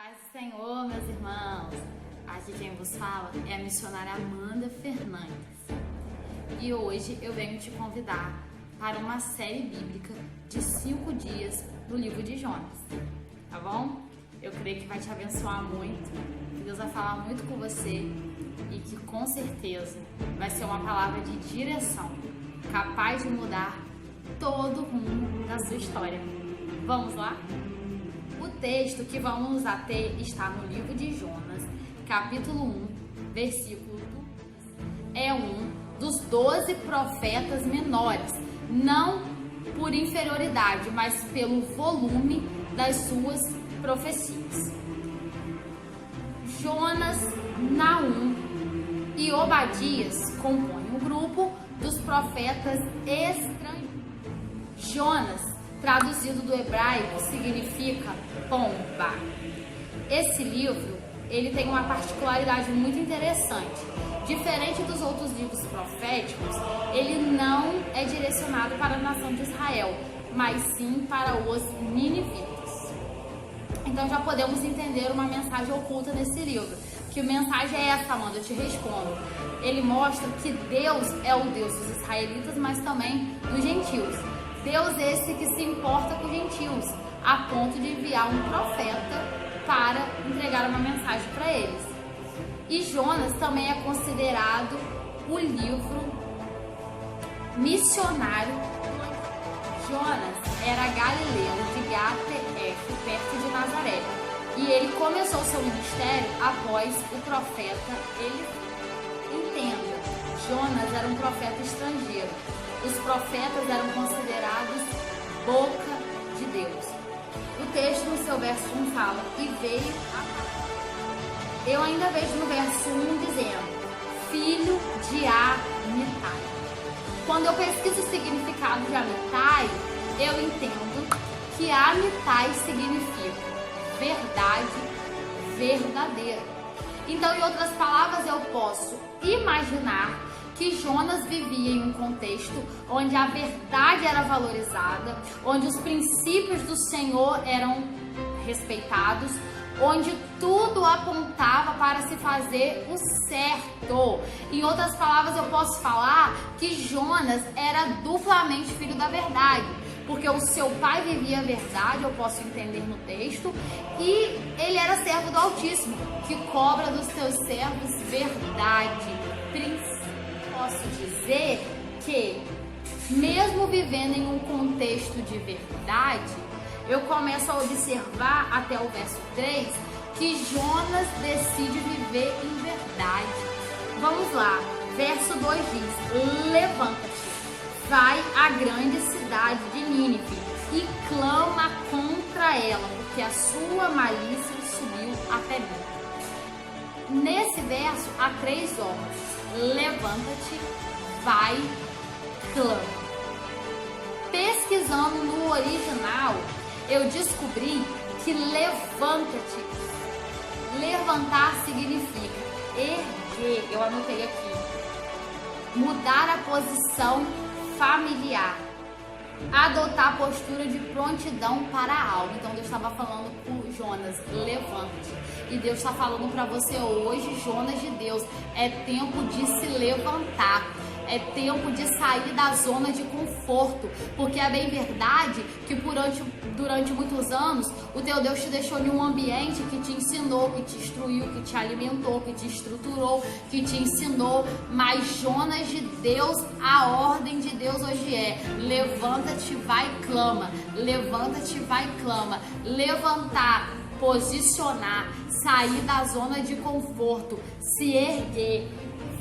Paz do Senhor, meus irmãos. Aqui quem vos fala é a missionária Amanda Fernandes. E hoje eu venho te convidar para uma série bíblica de 5 dias no livro de Jonas. Tá bom? Eu creio que vai te abençoar muito, que Deus vai falar muito com você e que com certeza vai ser uma palavra de direção, capaz de mudar todo o rumo da sua história. Vamos lá? O texto que vamos ater está no livro de Jonas, capítulo 1, versículo 2. É um dos 12 profetas menores, não por inferioridade, mas pelo volume das suas profecias. Jonas, Naum e Obadias compõem o grupo dos profetas estranhos. Jonas, traduzido do hebraico, significa pomba. Esse livro, ele tem uma particularidade muito interessante. Diferente dos outros livros proféticos, ele não é direcionado para a nação de Israel, mas sim para os ninivitas. Então já podemos entender uma mensagem oculta nesse livro. Que mensagem é essa, Amanda? Eu te respondo. Ele mostra que Deus é o Deus dos israelitas, mas também dos gentios. Deus esse que se importa com os gentios, a ponto de enviar um profeta para entregar uma mensagem para eles. E Jonas também é considerado o livro missionário. Jonas era galileu de Gafe, perto de Nazaré, e ele começou seu ministério após o profeta Eliseu. Entenda, Jonas era um profeta estrangeiro. Os profetas eram considerados boca de Deus. O texto no seu verso 1 fala, e veio a... Eu ainda vejo no verso 1 dizendo, filho de Amitai. Quando eu pesquiso o significado de Amitai, eu entendo que Amitai significa verdade, verdadeira. Então, em outras palavras, eu posso imaginar que Jonas vivia em um contexto onde a verdade era valorizada, onde os princípios do Senhor eram respeitados, onde tudo apontava para se fazer o certo. Em outras palavras, eu posso falar que Jonas era duplamente filho da verdade, porque o seu pai vivia a verdade, eu posso entender no texto, e ele era servo do Altíssimo, que cobra dos seus servos verdade, princípio. Posso dizer que, mesmo vivendo em um contexto de verdade, eu começo a observar até o verso 3 que Jonas decide viver em verdade. Vamos lá, verso 2 diz, levanta-te, vai à grande cidade de Nínive e clama contra ela, porque a sua malícia subiu até mim. Nesse verso há 3 ordens. Levanta-te, vai, clama. Pesquisando no original, eu descobri que levanta-te, levantar significa erguer, eu anotei aqui, mudar a posição familiar, adotar a postura de prontidão para algo. Então Deus estava falando com Jonas, levanta-te. E Deus está falando para você hoje, Jonas de Deus, é tempo de se levantar. É tempo de sair da zona de conforto, porque é bem verdade que durante muitos anos o teu Deus te deixou em um ambiente que te ensinou, que te instruiu, que te alimentou, que te estruturou, que te ensinou, mas Jonas de Deus, a ordem de Deus hoje é, levanta-te, vai, clama, levanta-te, vai, clama, levantar, posicionar, sair da zona de conforto, se erguer.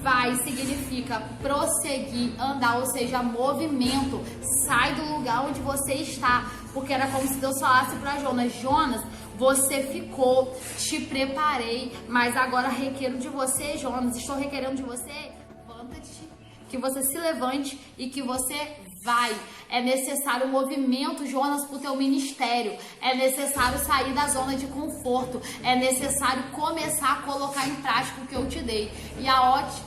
Vai significa prosseguir, andar, ou seja, movimento. Sai do lugar onde você está, porque era como se Deus falasse para Jonas, Jonas, você ficou, te preparei, mas agora requero de você, Jonas, estou requerendo de você, levanta-te, que você se levante e que você vai. É necessário um movimento, Jonas, para o teu ministério. É necessário sair da zona de conforto. É necessário começar a colocar em prática o que eu te dei.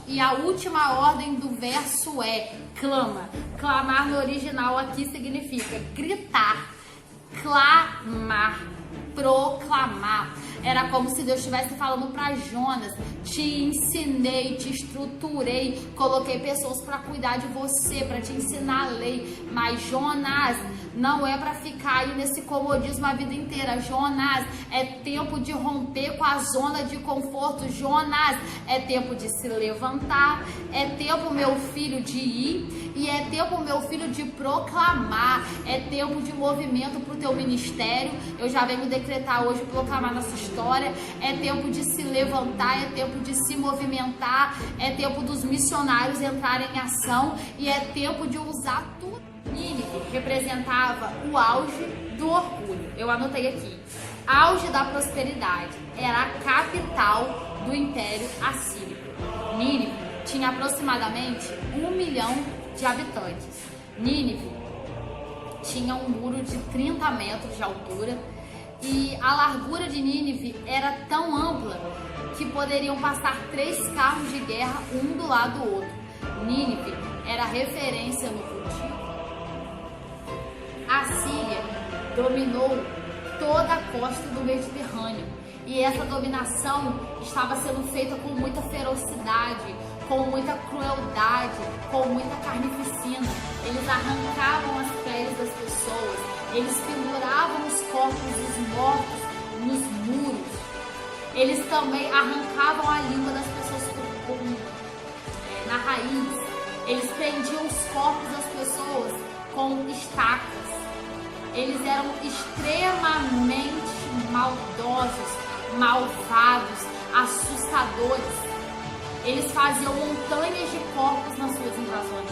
E a última ordem do verso é clama. Clamar no original aqui significa gritar, clamar, proclamar. Era como se Deus estivesse falando para Jonas: te ensinei, te estruturei, coloquei pessoas para cuidar de você, para te ensinar a lei. Mas Jonas, não é para ficar aí nesse comodismo a vida inteira. Jonas, é tempo de romper com a zona de conforto. Jonas, é tempo de se levantar. É tempo, meu filho, de ir. E é tempo, meu filho, de proclamar. É tempo de movimento para o teu ministério. Eu já venho decretar hoje, proclamar na sua história. É tempo de se levantar. É tempo de se movimentar. É tempo dos missionários entrarem em ação. E é tempo de usar tudo. Nínive representava o auge do orgulho. Eu anotei aqui. Auge da prosperidade. Era a capital do Império Assírio. Nínive tinha aproximadamente 1 milhão de habitantes. Nínive tinha um muro de 30 metros de altura e a largura de Nínive era tão ampla que poderiam passar 3 carros de guerra um do lado do outro. Nínive era referência no cultivo. A Síria dominou toda a costa do Mediterrâneo e essa dominação estava sendo feita com muita ferocidade, com muita crueldade, com muita carnificina. Eles arrancavam as peles das pessoas, eles penduravam os corpos dos mortos nos muros, eles também arrancavam a língua das pessoas na raiz, eles prendiam os corpos das pessoas com estacas. Eles eram extremamente maldosos, malvados, assustadores. Eles faziam montanhas de corpos nas suas invasões.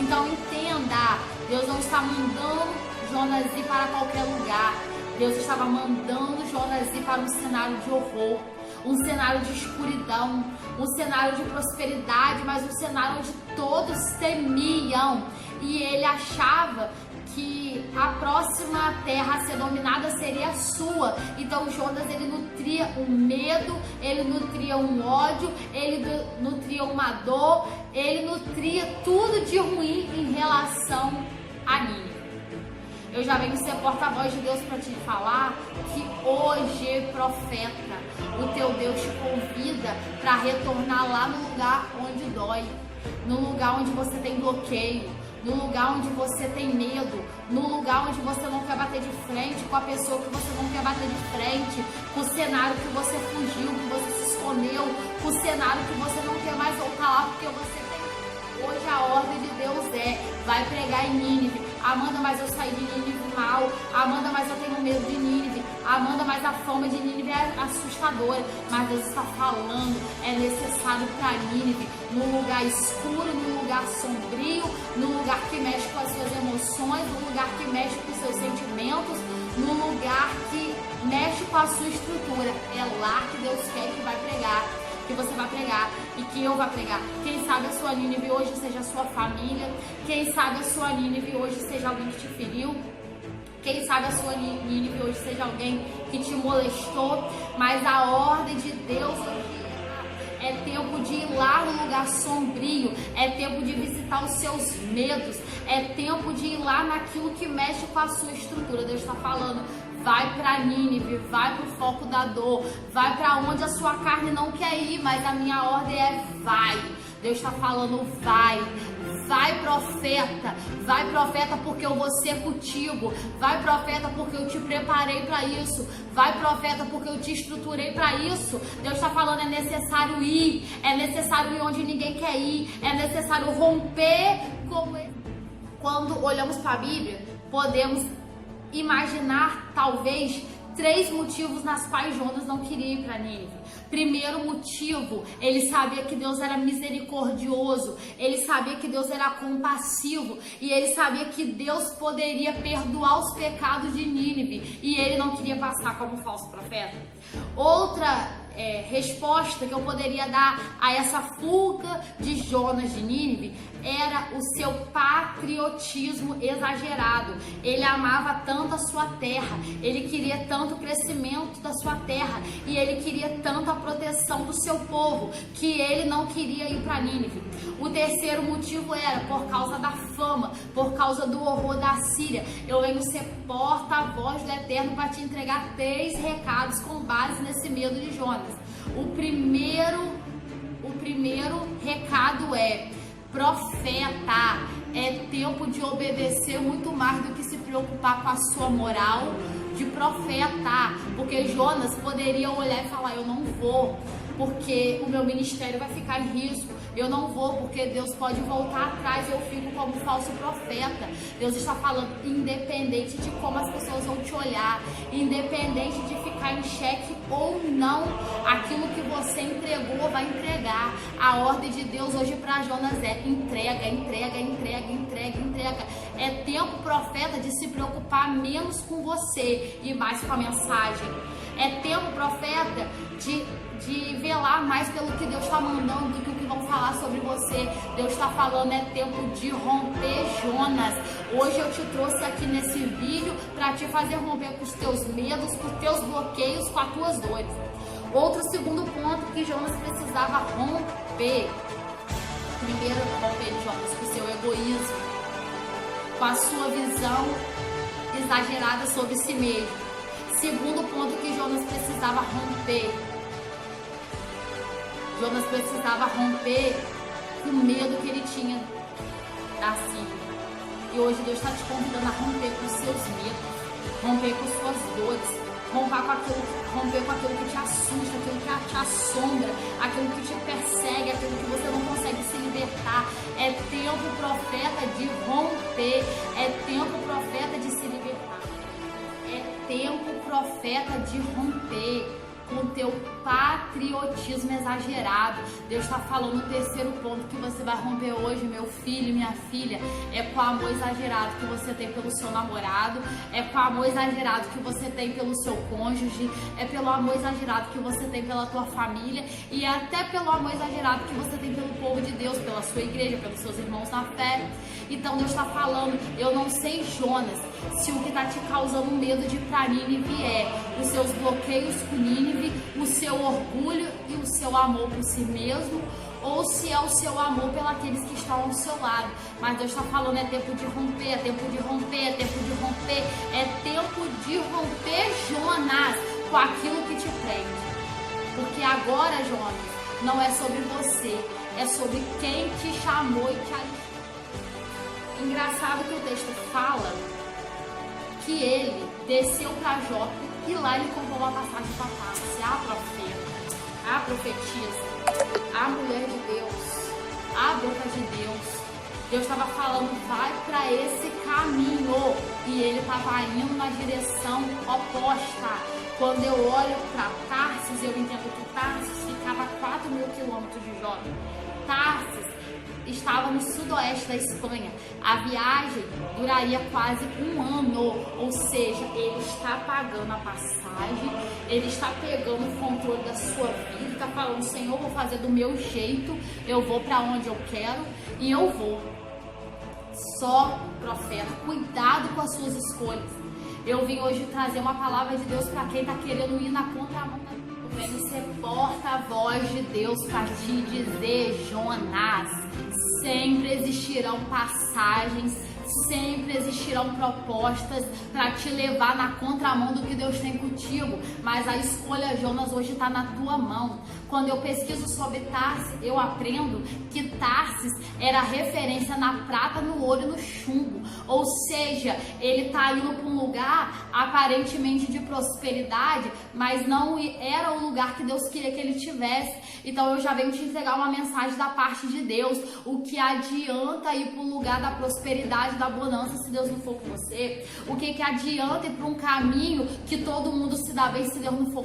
Então entenda, Deus não está mandando Jonas ir para qualquer lugar. Deus estava mandando Jonas ir para um cenário de horror, um cenário de escuridão, um cenário de prosperidade, mas um cenário onde todos temiam. E ele achava que a próxima terra a ser dominada seria a sua. Então Jonas, ele nutria um medo, ele nutria um ódio, ele nutria uma dor, ele nutria tudo de ruim em relação a Nínive. Eu já venho ser porta-voz de Deus para te falar que hoje, profeta, o teu Deus te convida para retornar lá no lugar onde dói, no lugar onde você tem bloqueio, no lugar onde você tem medo, no lugar onde você não quer bater de frente com a pessoa que você não quer bater de frente, com o cenário que você fugiu, que você se escondeu, com o cenário que você não quer mais voltar lá porque você tem. Hoje a ordem de Deus vai pregar em Nínive. Amanda, mas eu saí de Nínive mal. Amanda, mas eu tenho medo de Nínive. Amanda, mas a fama de Nínive é assustadora. Mas Deus está falando, é necessário para Nínive, num lugar escuro, num lugar sombrio, num lugar que mexe com as suas emoções, num lugar que mexe com os seus sentimentos, num lugar que mexe com a sua estrutura. É lá que Deus quer que vai pregar, que você vai pregar e que eu vou pregar. Quem sabe a sua Nínive hoje seja a sua família. Quem sabe a sua Nínive hoje seja alguém que te feriu. Quem sabe a sua Nínive hoje seja alguém que te molestou. Mas a ordem de Deus é tempo de ir lá no lugar sombrio, é tempo de visitar os seus medos, é tempo de ir lá naquilo que mexe com a sua estrutura. Deus está falando: vai para Nínive, vai para o foco da dor, vai para onde a sua carne não quer ir, mas a minha ordem é vai. Deus está falando: vai profeta, porque eu vou ser contigo, vai profeta, porque eu te preparei para isso, vai profeta, porque eu te estruturei para isso. Deus está falando: é necessário ir onde ninguém quer ir, é necessário romper com ele. Quando olhamos para a Bíblia, podemos imaginar talvez 3 motivos nas quais Jonas não queria ir para Nínive. Primeiro motivo, ele sabia que Deus era misericordioso, ele sabia que Deus era compassivo e ele sabia que Deus poderia perdoar os pecados de Nínive e ele não queria passar como falso profeta. Outra resposta que eu poderia dar a essa fuga de Jonas de Nínive era o seu patriotismo exagerado. Ele amava tanto a sua terra, ele queria tanto o crescimento da sua terra e ele queria tanto a proteção do seu povo que ele não queria ir para Nínive. O terceiro motivo era por causa da fama, por causa do horror da Síria. Eu venho ser porta-voz do Eterno para te entregar 3 recados com base nesse medo de Jonas. O primeiro recado é: profeta, é tempo de obedecer muito mais do que se preocupar com a sua moral de profeta, porque Jonas poderia olhar e falar: eu não vou, porque o meu ministério vai ficar em risco. Eu não vou porque Deus pode voltar atrás e eu fico como falso profeta. Deus está falando, independente de como as pessoas vão te olhar, independente de ficar em xeque ou não, aquilo que você entregou vai entregar. A ordem de Deus hoje para Jonas é: entrega, entrega, entrega, entrega, entrega. É tempo, profeta, de se preocupar menos com você e mais com a mensagem. É tempo, profeta, de velar mais pelo que Deus está mandando do que o que vão falar sobre você. Deus está falando, é tempo de romper Jonas. Hoje eu te trouxe aqui nesse vídeo para te fazer romper com os teus medos, com os teus bloqueios, com as tuas dores. Outro segundo ponto que Jonas precisava romper. Primeiro, romper Jonas com o seu egoísmo, com a sua visão exagerada sobre si mesmo. Segundo ponto que Jonas precisava romper. Jonas precisava romper com o medo que ele tinha da Síria. E hoje Deus está te convidando a romper com os seus medos, romper com suas dores, romper com aquilo que te assusta, aquilo que te assombra, aquilo que te persegue, aquilo que você não consegue se libertar. É tempo, profeta, de romper. É tempo, profeta, de se libertar. É tempo, profeta, de romper com o teu patriotismo exagerado. Deus está falando o terceiro ponto que você vai romper hoje, meu filho, minha filha, é com o amor exagerado que você tem pelo seu namorado, é com o amor exagerado que você tem pelo seu cônjuge, é pelo amor exagerado que você tem pela tua família e até pelo amor exagerado que você tem pelo povo de Deus, pela sua igreja, pelos seus irmãos na fé. Então Deus está falando, eu não sei, Jonas, se o que está te causando medo de ir para Nínive é os seus bloqueios com Nínive, o seu orgulho e o seu amor por si mesmo, ou se é o seu amor pelos que estão ao seu lado. Mas Deus está falando, é tempo de romper, é tempo de romper, é tempo de romper, é tempo de romper, Jonas, com aquilo que te prende. Porque agora, Jonas, não é sobre você, é sobre quem te chamou e te alistou. Engraçado que o texto fala que ele desceu para Jope e lá ele comprou uma passagem para Tarsis. A profeta, a profetisa, a mulher de Deus, a boca de Deus. Deus estava falando, vai para esse caminho. E ele estava indo na direção oposta. Quando eu olho para Tarsis, eu entendo que Tarsis ficava a 4.000 quilômetros de Jope. Tarsis estava no sudoeste da Espanha. A viagem duraria quase 1 ano, ou seja, ele está pagando a passagem, ele está pegando o controle da sua vida, está falando, Senhor, vou fazer do meu jeito, eu vou para onde eu quero e eu vou. Só, profeta, cuidado com as suas escolhas. Eu vim hoje trazer uma palavra de Deus para quem está querendo ir na contramão. Eu venho ser porta-voz de Deus para te dizer, Jonas, sempre existirão passagens, sempre existirão propostas para te levar na contramão do que Deus tem contigo, mas a escolha, Jonas, hoje está na tua mão. Quando eu pesquiso sobre Tarsis, eu aprendo que Tarsis era referência na prata, no ouro e no chumbo, ou seja, ele está indo para um lugar aparentemente de prosperidade, mas não era o lugar que Deus queria que ele tivesse. Então eu já venho te entregar uma mensagem da parte de Deus. O que adianta ir para o lugar da prosperidade, da bonança, se Deus não for com você? O que adianta ir para um caminho que todo mundo se dá bem, se Deus não for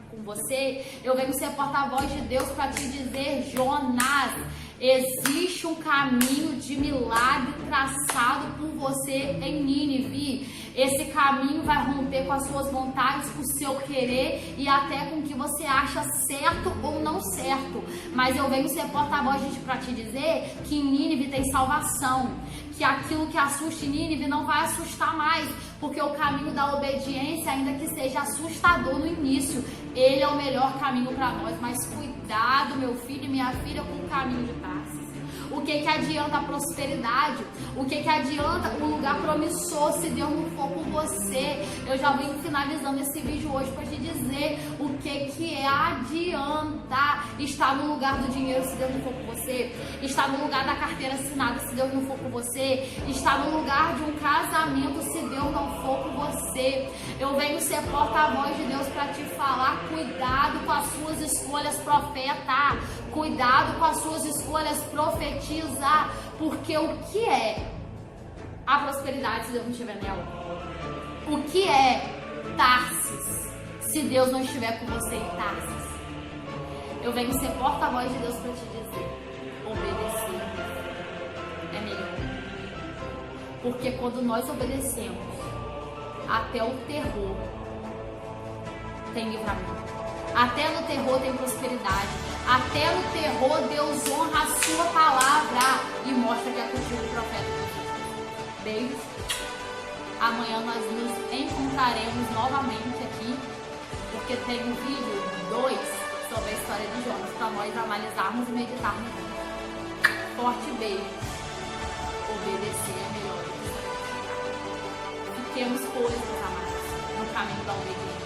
com você? Eu venho ser porta-voz de Deus para te dizer, Jonas, existe um caminho de milagre traçado por você em Nínive. Esse caminho vai romper com as suas vontades, com o seu querer e até com o que você acha certo ou não certo. Mas eu venho ser porta-voz para te dizer que em Nínive tem salvação, que aquilo que assusta em Nínive não vai assustar mais, porque o caminho da obediência, ainda que seja assustador no início, ele é o melhor caminho para nós. Mas cuidado, meu filho e minha filha, com o caminho de Tarsis. O que adianta a prosperidade? O que adianta um lugar promissor se Deus não for por você? Eu já vim finalizando esse vídeo hoje para te dizer o que adianta estar no lugar do dinheiro se Deus não for por você, estar no lugar da carteira assinada se Deus não for por você, estar no lugar de um casamento se Deus não for por você. Eu venho ser porta-voz de Deus para te falar: cuidado com as suas escolhas, profeta. Cuidado com as suas escolhas, profetiza, porque o que é a prosperidade se Deus não estiver nela? O que é Tarsis se Deus não estiver com você em Tarsis? Eu venho ser porta-voz de Deus para te dizer: obedecer é melhor. Porque quando nós obedecemos, até o terror tem livramento. Até no terror tem prosperidade. Até no terror Deus honra a sua palavra e mostra que é contigo o profeta. Beijos. Amanhã nós nos encontraremos novamente aqui, porque tem um vídeo 2 sobre a história de Jonas para nós analisarmos e meditarmos. Forte beijo. Obedecer é melhor do que sacrificar. Fiquemos, pois, meus amados, no caminho da obediência.